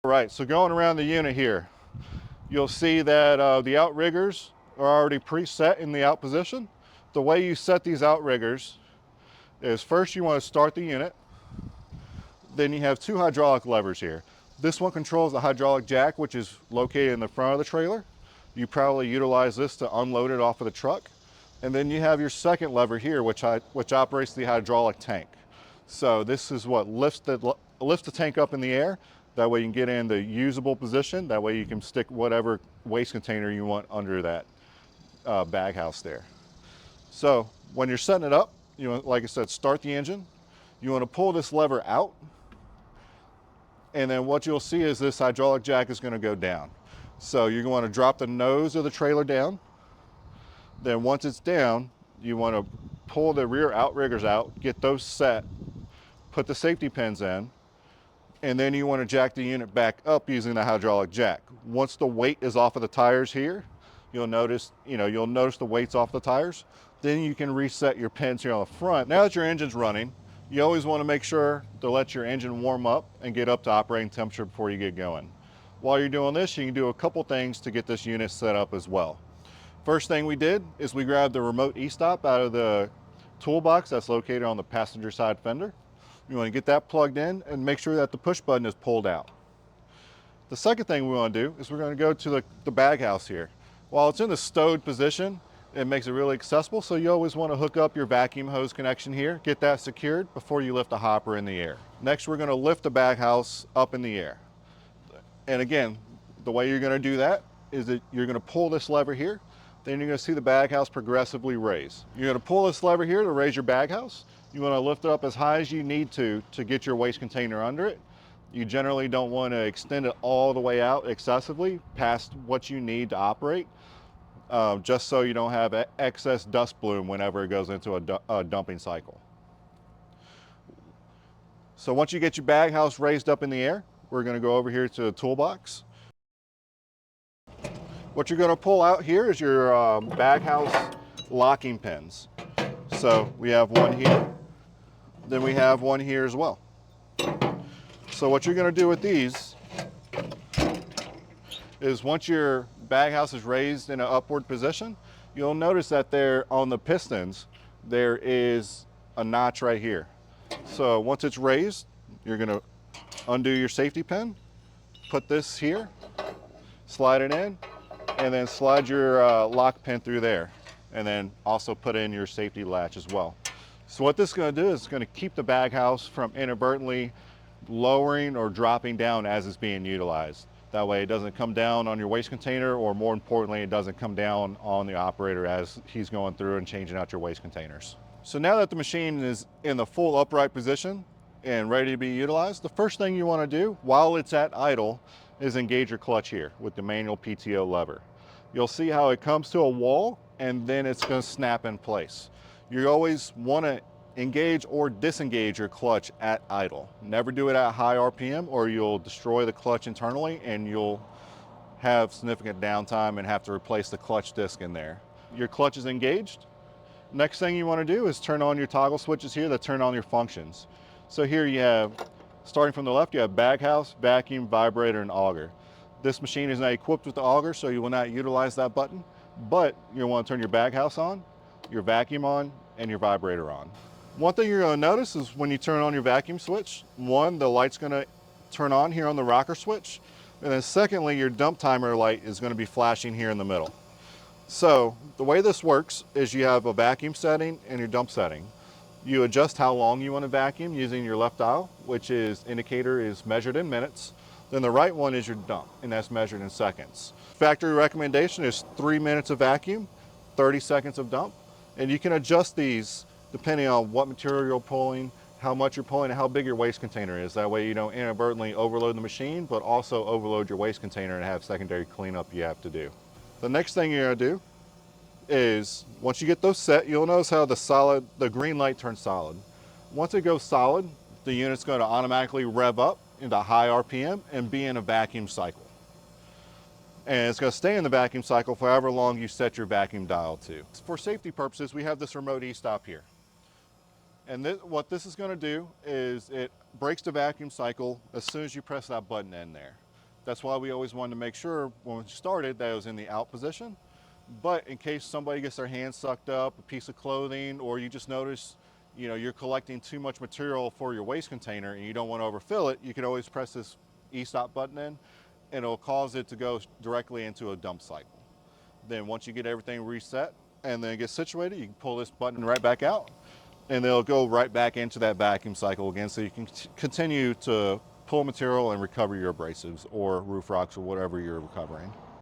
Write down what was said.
Right, so going around the unit here, you'll see that the outriggers are already preset in the out position. The way you set these outriggers is first you want to start the unit, then you have two hydraulic levers here. This one controls the hydraulic jack, which is located in the front of the trailer. You probably utilize this to unload it off of the truck. And then you have your second lever here, which operates the hydraulic tank. So this is what lifts the tank up in the air. That way you can get in the usable position. That way you can stick whatever waste container you want under that bag house there. So when you're setting it up, you want, like I said, start the engine. You want to pull this lever out, and then what you'll see is this hydraulic jack is going to go down. So you're going to drop the nose of the trailer down. Then once it's down, you want to pull the rear outriggers out, get those set, put the safety pins in, and then you want to jack the unit back up using the hydraulic jack. Once the weight is off of the tires here, you'll notice the weight's off the tires. Then you can reset your pins here on the front. Now that your engine's running, you always want to make sure to let your engine warm up and get up to operating temperature before you get going. While you're doing this, you can do a couple things to get this unit set up as well. First thing we did is we grabbed the remote e-stop out of the toolbox that's located on the passenger side fender. You want to get that plugged in and make sure that the push button is pulled out. The second thing we want to do is we're going to go to the bag house here. While it's in the stowed position, it makes it really accessible, so you always want to hook up your vacuum hose connection here, get that secured before you lift the hopper in the air. Next, we're going to lift the bag house up in the air. And again, the way you're going to do that is that you're going to pull this lever here, then you're going to see the bag house progressively raise. You're going to pull this lever here to raise your bag house. You want to lift it up as high as you need to get your waste container under it. You generally don't want to extend it all the way out excessively past what you need to operate, just so you don't have excess dust bloom whenever it goes into a dumping cycle. So once you get your bag house raised up in the air, we're going to go over here to the toolbox. What you're going to pull out here is your bag house locking pins. So we have one here, then we have one here as well. So what you're going to do with these is once your bag house is raised in an upward position, you'll notice that there on the pistons, there is a notch right here. So once it's raised, you're going to undo your safety pin, put this here, slide it in, and then slide your lock pin through there, and then also put in your safety latch as well. So what this is going to do is it's going to keep the bag house from inadvertently lowering or dropping down as it's being utilized. That way it doesn't come down on your waste container, or more importantly, it doesn't come down on the operator as he's going through and changing out your waste containers. So now that the machine is in the full upright position and ready to be utilized, the first thing you want to do while it's at idle is engage your clutch here with the manual PTO lever. You'll see how it comes to a wall and then it's going to snap in place. You always want to engage or disengage your clutch at idle. Never do it at high RPM or you'll destroy the clutch internally and you'll have significant downtime and have to replace the clutch disc in there. Your clutch is engaged. Next thing you want to do is turn on your toggle switches here that turn on your functions. So here you have, starting from the left, you have bag house, vacuum, vibrator, and auger. This machine is not equipped with the auger, so you will not utilize that button, but you'll want to turn your bag house on, your vacuum on, and your vibrator on. One thing you're going to notice is when you turn on your vacuum switch, one, the light's going to turn on here on the rocker switch, and then secondly, your dump timer light is going to be flashing here in the middle. So the way this works is you have a vacuum setting and your dump setting. You adjust how long you want to vacuum using your left dial, which is indicator is measured in minutes. Then the right one is your dump, and that's measured in seconds. Factory recommendation is 3 minutes of vacuum, 30 seconds of dump, and you can adjust these depending on what material you're pulling, how much you're pulling, and how big your waste container is. That way you don't inadvertently overload the machine, but also overload your waste container and have secondary cleanup you have to do. The next thing you're going to do is once you get those set, you'll notice how the green light turns solid. Once it goes solid, the unit's going to automatically rev up into high RPM and be in a vacuum cycle. And it's going to stay in the vacuum cycle for however long you set your vacuum dial to. For safety purposes, we have this remote e-stop here. And what this is going to do is it breaks the vacuum cycle as soon as you press that button in there. That's why we always wanted to make sure when we started that it was in the out position. But in case somebody gets their hand sucked up, a piece of clothing, or you just notice, you're collecting too much material for your waste container and you don't want to overfill it, you can always press this e-stop button in, and it'll cause it to go directly into a dump cycle. Then once you get everything reset and then get situated, you can pull this button right back out, and they'll go right back into that vacuum cycle again, so you can continue to pull material and recover your abrasives or roof rocks or whatever you're recovering.